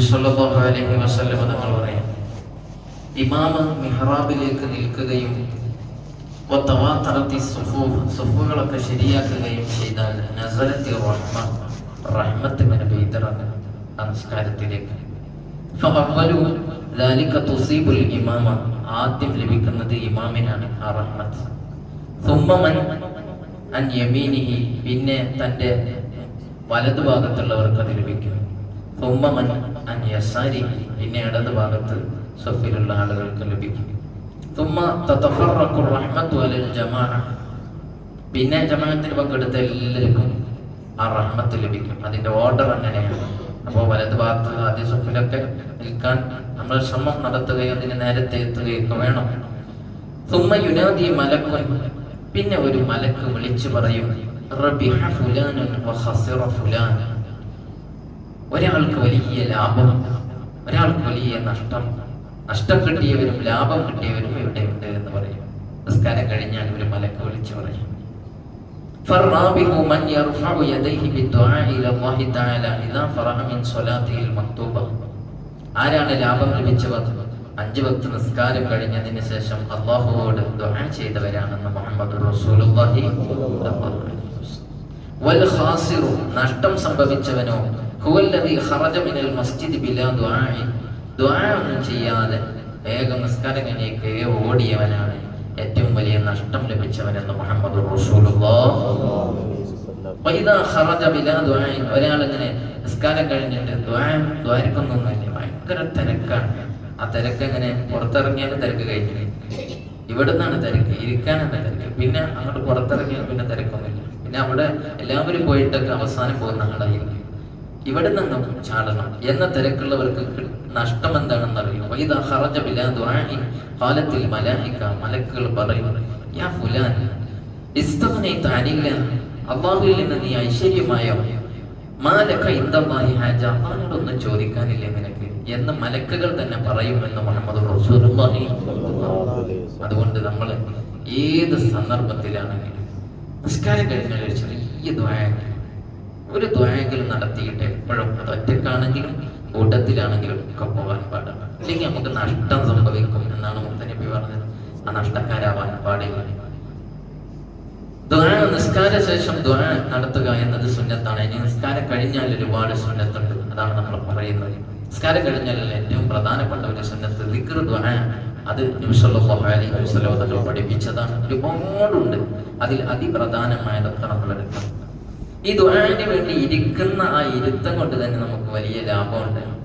സല്ലല്ലാഹു അലൈഹി വസല്ലം തങ്ങൾ പറയും, ഇമാമ മിഹ്റാബിലേക്ക് നിൽക്കുകയും സുഫുകളൊക്കെ ശരിയാക്കുകയും ചെയ്താൽ നസലത്തി റഹ്മത്ത് ഇങ്ങനെ പെയ്തിറങ്ങും ആ നിസ്കാരത്തിലേക്ക്. ഇമാമ ആദ്യം ലഭിക്കുന്നത് ഇമാമിനാണ് ആ റഹ്മത്ത്. പിന്നെ തന്റെ വലതുഭാഗത്തുള്ളവർക്ക് അത് ലഭിക്കും. പിന്നെ ഇടത് ഭാഗത്ത് സഫിലുള്ള ആളുകൾക്ക് ലഭിക്കും. പിന്നെ ജമാഅത്തിന് പങ്കെടുത്ത എല്ലാവർക്കും ആ റഹ്മത്ത് ലഭിക്കും. അതിന്റെ ഓർഡർ അങ്ങനെയാണ്. അപ്പോൾ വലത് ഭാഗത്ത് ആദ്യ സഫിലൊക്കെ നിൽക്കാൻ നമ്മൾ ശ്രമം നടത്തുകയും അതിന് നേരത്തെ എത്തുകയൊക്കെ വേണം. യുനാദി മലക്കുൻ, പിന്നെ ഒരു മലക്ക് വിളിച്ചു പറയും, റബിഹ ഫുലാനുൻ വഖസിറ ഫുലാൻ. ഒരാൾക്ക് വലിയ ലാഭം, ഒരാൾക്ക് വലിയ നഷ്ടം കിട്ടിയവരും ലാഭം കിട്ടിയവരും ഇവിടെയുണ്ട് എന്ന് പറയും. നിസ്കാരം കഴിഞ്ഞാൽ ഒരു മലക്ക് വിളിച്ചു പറയും, ആരാണ് ലാഭം ലഭിച്ചവർ? 5 വക്ത് നിസ്കാരം കഴിഞ്ഞതിന് ശേഷം അല്ലാഹുവോട് ദുആ ചെയ്തവരാണെന്ന് മുഹമ്മദ് റസൂലുള്ളാഹി. വൽ ഖാസിറു, നഷ്ടം സംഭവിച്ചവനോ, ഹുവല്ലദീ ഖറജ മിനൽ മസ്ജിദി ബിലാ ദുആഇ, ദുആ ഒന്നും ചെയ്യാതെ വേഗം നിസ്കാരം കഴിഞ്ഞേക്ക് ഓടിയവനാണ് ഏറ്റവും വലിയ നഷ്ടം ലഭിച്ചവനെന്ന് മുഹമ്മദ് റസൂലുള്ളാഹി. വഇദാ ഖറജ ബിലാ ദുആഇ, ഒരാളിങ്ങനെ നിസ്കാരം കഴിഞ്ഞിട്ട് ദ്വാരക്കൊന്നൊന്നുമില്ല, ഭയങ്കര തിരക്കാണ്. ആ തിരക്ക് എങ്ങനെ പുറത്തിറങ്ങിയാൽ തിരക്ക് കഴിഞ്ഞു, ഇവിടുന്നാണ് തിരക്ക്, ഇരിക്കാനാണ് തിരക്ക്. പിന്നെ അങ്ങോട്ട് പുറത്തിറങ്ങിയാൽ പിന്നെ തിരക്കൊന്നുമില്ല. പിന്നെ അവിടെ എല്ലാവരും പോയിട്ടൊക്കെ അവസാനം പോകുന്ന ആളായിരിക്കും. ഇവിടെ നിന്നും ചാടണം എന്ന തിരക്കുള്ളവർക്ക് നഷ്ടം എന്താണെന്ന് അറിയും. വഇദാ ഖറജ ബിലാ ദുആഇ ഖാലത്തിൽ മലായിക, മലക്കുകൾ പറയും, യാ ഫുലാൻ ഇസ്തഗ്നൈത അനില്ലാ, അല്ലാഹുവിൽ നിന്ന് നീ ഐശ്വര്യമായോ, മാലക ഇൻദല്ലാഹി ഹാജ, അല്ലാഹുവോടൊന്നും ചോദിക്കാനില്ലേ നിനക്ക് എന്ന് മലക്കുകൾ തന്നെ പറയുമെന്ന് മുഹമ്മദ് റസൂലുള്ളാഹി. അതുകൊണ്ട് നമ്മൾ ഏത് സന്ദർഭത്തിലാണെങ്കിലും നിസ്കാരം കഴിഞ്ഞാൽ ഒരു ചെറിയ ഒരു ദ്വായെങ്കിലും നടത്തിയിട്ട് എപ്പോഴും അത് ഒറ്റക്കാണെങ്കിലും കൂട്ടത്തിലാണെങ്കിലും ഒക്കെ പോകാൻ പാടില്ല. അല്ലെങ്കിൽ നമുക്ക് നഷ്ടം സംഭവിക്കും എന്നാണ് മുത്തനബി പറഞ്ഞത്. ആ നഷ്ടക്കാരാവാൻ പാടില്ല. നിസ്കാര ശേഷം ദുആ നടത്തുക എന്നത് സുന്നത്താണ്. ഇനി നിസ്കാരം കഴിഞ്ഞാൽ ഒരുപാട് സുന്നത്തുണ്ട്, അതാണ് നമ്മൾ പറയുന്നത്. നിസ്കാരം കഴിഞ്ഞാൽ ഏറ്റവും പ്രധാനപ്പെട്ട ഒരു സുന്നത്ത് ദിക്ർ ദുആ. അത് നബി സല്ലല്ലാഹു അലൈഹി വസല്ലം തങ്ങൾ പഠിപ്പിച്ചതാണ്. ഒരുപാടുണ്ട്, അതിൽ അതിപ്രധാനമായതൊക്കെ നമ്മൾ എടുക്കണം. ഈ ദുആന് വേണ്ടി ഇരിക്കുന്ന ആ ഇരുത്തം കൊണ്ട് തന്നെ നമുക്ക് വലിയ ലാഭമുണ്ട്.